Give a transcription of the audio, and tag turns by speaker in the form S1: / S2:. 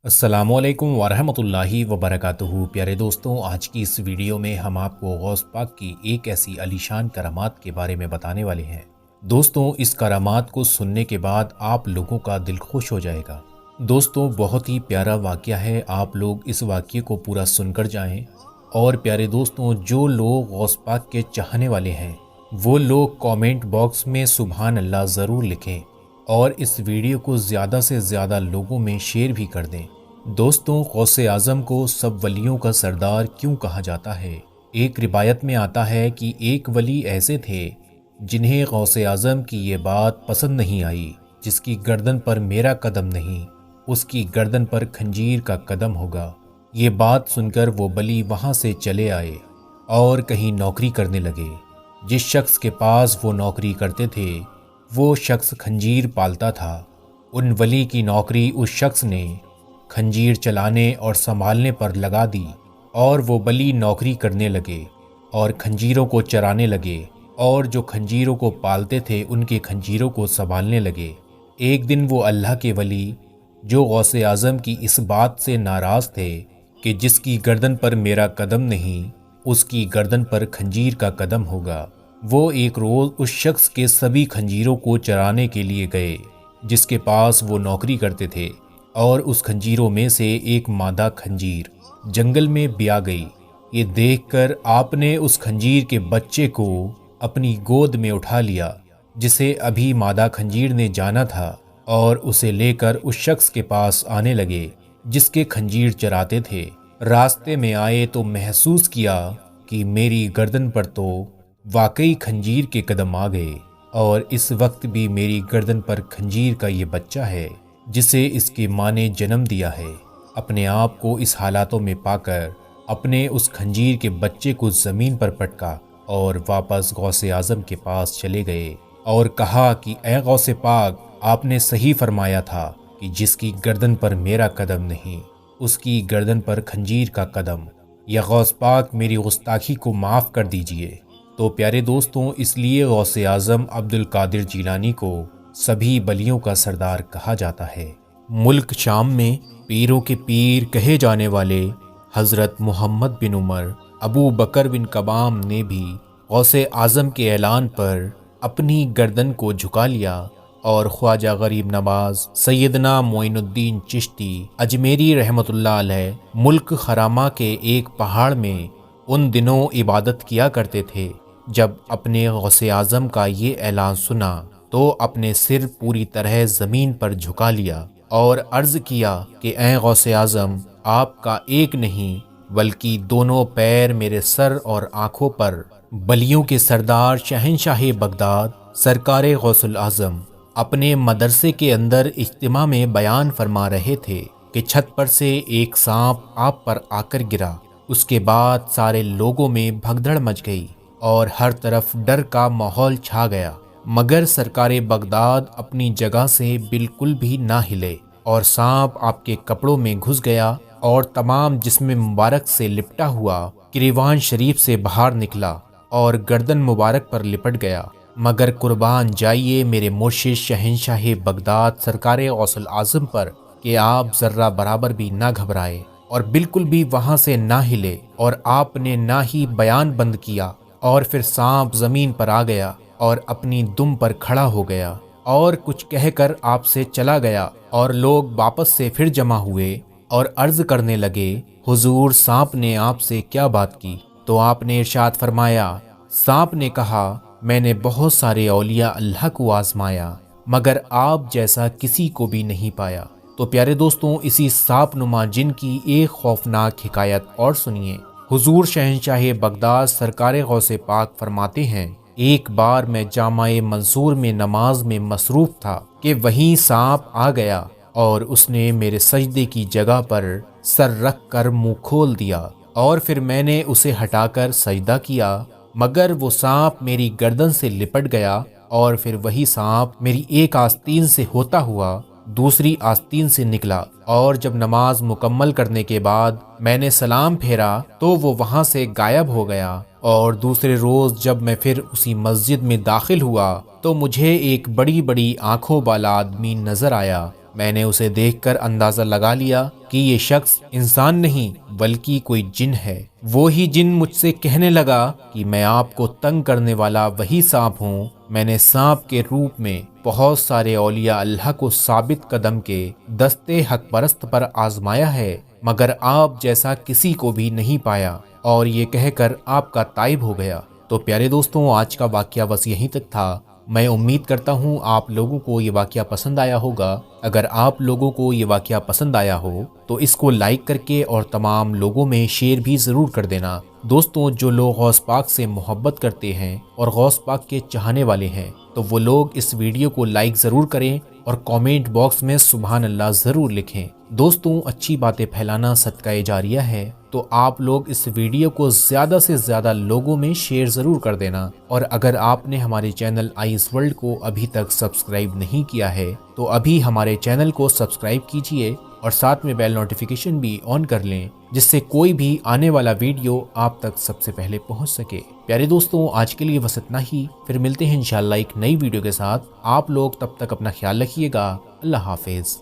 S1: अस्सलामुअलैकुम वरहमतुल्लाहि वबरकातुहू। प्यारे दोस्तों, आज की इस वीडियो में हम आपको गौस पाक की एक ऐसी अलीशान करामात के बारे में बताने वाले हैं। दोस्तों, इस करामात को सुनने के बाद आप लोगों का दिल खुश हो जाएगा। दोस्तों, बहुत ही प्यारा वाक़या है, आप लोग इस वाक़ये को पूरा सुनकर जाएं। और प्यारे दोस्तों, जो लोग गौस पाक के चाहने वाले हैं वो लोग कमेंट बॉक्स में सुभान अल्लाह ज़रूर लिखें और इस वीडियो को ज़्यादा से ज़्यादा लोगों में शेयर भी कर दें। दोस्तों, गौसे आज़म को सब वलियों का सरदार क्यों कहा जाता है? एक रिवायत में आता है कि एक वली ऐसे थे जिन्हें गौसे आज़म की ये बात पसंद नहीं आई, जिसकी गर्दन पर मेरा कदम नहीं, उसकी गर्दन पर खंजीर का कदम होगा। ये बात सुनकर वो वली वहाँ से चले आए और कहीं नौकरी करने लगे। जिस शख्स के पास वो नौकरी करते थे वो शख्स खंजीर पालता था। उन वली की नौकरी उस शख्स ने खंजीर चलाने और संभालने पर लगा दी और वो वली नौकरी करने लगे और खंजीरों को चराने लगे और जो खंजीरों को पालते थे उनके खंजीरों को संभालने लगे। एक दिन वो अल्लाह के वली जो गौसे आज़म की इस बात से नाराज़ थे कि जिसकी गर्दन पर मेरा कदम नहीं, उसकी गर्दन पर खंजीर का कदम होगा, वो एक रोज़ उस शख्स के सभी खंजीरों को चराने के लिए गए जिसके पास वो नौकरी करते थे, और उस खंजीरों में से एक मादा खंजीर जंगल में ब्याह गई। ये देखकर आपने उस खंजीर के बच्चे को अपनी गोद में उठा लिया जिसे अभी मादा खंजीर ने जाना था, और उसे लेकर उस शख्स के पास आने लगे जिसके खंजीर चराते थे। रास्ते में आए तो महसूस किया कि मेरी गर्दन पर तो वाकई खंजीर के कदम आ गए, और इस वक्त भी मेरी गर्दन पर खंजीर का ये बच्चा है जिसे इसकी माँ ने जन्म दिया है। अपने आप को इस हालातों में पाकर अपने उस खंजीर के बच्चे को ज़मीन पर पटका और वापस गौसे आज़म के पास चले गए और कहा कि ए गौसे पाक, आपने सही फरमाया था कि जिसकी गर्दन पर मेरा कदम नहीं, उसकी गर्दन पर खंजीर का कदम। या गौस पाक, मेरी गुस्ताखी को माफ़ कर दीजिए। तो प्यारे दोस्तों, इसलिए गौसे आज़म अब्दुल कादिर जीलानी को सभी बलियों का सरदार कहा जाता है। मुल्क शाम में पीरों के पीर कहे जाने वाले हज़रत मोहम्मद बिन उमर अबू बकर बिन कबाम ने भी गौसे आज़म के ऐलान पर अपनी गर्दन को झुका लिया और ख्वाजा गरीब नवाज सैयदना मोइनुद्दीन चिश्ती अजमेरी रहमतुल्लाह अलैह मुल्क खरामा के एक पहाड़ में उन दिनों इबादत किया करते थे। जब अपने गौसे आज़म का ये ऐलान सुना तो अपने सिर पूरी तरह ज़मीन पर झुका लिया और अर्ज़ किया कि ए गौसे आज़म, आपका एक नहीं बल्कि दोनों पैर मेरे सर और आँखों पर बलियों के सरदार शहंशाह बगदाद सरकार गौसुल आज़म अपने मदरसे के अंदर इज्तिमा में बयान फरमा रहे थे कि छत पर से एक सांप आप पर आकर गिरा। उसके बाद सारे लोगों में भगदड़ मच गई और हर तरफ डर का माहौल छा गया, मगर सरकार बगदाद अपनी जगह से बिल्कुल भी ना हिले और सांप आपके कपड़ों में घुस गया और तमाम जिस्म मुबारक से लिपटा हुआ किरीवान शरीफ से बाहर निकला और गर्दन मुबारक पर लिपट गया। मगर कुर्बान जाइए मेरे मुर्शिद शहंशाह बगदाद सरकार गौसुल आज़म पर कि आप ज़र्रा बराबर भी ना घबराए और बिल्कुल भी वहाँ से ना हिले, और आपने ना ही बयान बंद किया और फिर सांप ज़मीन पर आ गया और अपनी दुम पर खड़ा हो गया और कुछ कहकर आपसे चला गया, और लोग वापस से फिर जमा हुए और अर्ज़ करने लगे, हुजूर, सांप ने आपसे क्या बात की? तो आपने इरशाद फरमाया, सांप ने कहा, मैंने बहुत सारे औलिया अल्लाह को आजमाया मगर आप जैसा किसी को भी नहीं पाया। तो प्यारे दोस्तों, इसी सांप नुमा जिन की एक खौफनाक हिकायत और सुनिए। हुजूर शहंशाह बगदाद सरकार गौसे पाक फरमाते हैं, एक बार मैं जामाए मंसूर में नमाज में मसरूफ़ था कि वहीं सांप आ गया और उसने मेरे सजदे की जगह पर सर रख कर मुँह खोल दिया, और फिर मैंने उसे हटाकर सजदा किया, मगर वो सांप मेरी गर्दन से लिपट गया, और फिर वही सांप मेरी एक आस्तीन से होता हुआ दूसरी आस्तीन से निकला, और जब नमाज मुकम्मल करने के बाद मैंने सलाम फेरा तो वो वहाँ से गायब हो गया। और दूसरे रोज़ जब मैं फिर उसी मस्जिद में दाखिल हुआ तो मुझे एक बड़ी बड़ी आंखों वाला आदमी नज़र आया। मैंने उसे देखकर अंदाज़ा लगा लिया کہ یہ شخص انسان نہیں بلکہ کوئی جن ہے۔ وہی جن مجھ سے کہنے لگا کہ میں آپ کو تنگ کرنے والا وہی سانپ ہوں۔ میں نے سانپ کے روپ میں بہت سارے اولیاء اللہ کو ثابت قدم کے دستے حق پرست پر آزمایا ہے، مگر آپ جیسا کسی کو بھی نہیں پایا، اور یہ کہہ کر آپ کا تائب ہو گیا۔ تو پیارے دوستوں، آج کا واقعہ بس یہیں تک تھا۔ میں امید کرتا ہوں آپ لوگوں کو یہ واقعہ پسند آیا ہوگا۔ اگر آپ لوگوں کو یہ واقعہ پسند آیا ہو تو اس کو لائک کر کے اور تمام لوگوں میں شیئر بھی ضرور کر دینا۔ دوستوں، جو لوگ غوث پاک سے محبت کرتے ہیں اور غوث پاک کے چاہنے والے ہیں تو وہ لوگ اس ویڈیو کو لائک ضرور کریں اور کامنٹ باکس میں سبحان اللہ ضرور لکھیں۔ دوستوں، اچھی باتیں پھیلانا صدقہ جاریہ ہے، تو آپ لوگ اس ویڈیو کو زیادہ سے زیادہ لوگوں میں شیئر ضرور کر دینا۔ اور اگر آپ نے ہمارے چینل آئیز ورلڈ کو ابھی تک سبسکرائب نہیں کیا ہے تو ابھی ہمارے چینل کو سبسکرائب کیجئے اور ساتھ میں بیل نوٹیفیکیشن بھی آن کر لیں، جس سے کوئی بھی آنے والا ویڈیو آپ تک سب سے پہلے پہنچ سکے۔ پیارے دوستوں، آج کے لیے بس اتنا ہی، پھر ملتے ہیں انشاءاللہ ایک نئی ویڈیو کے ساتھ۔ آپ لوگ تب تک اپنا خیال رکھیے گا۔ اللہ حافظ۔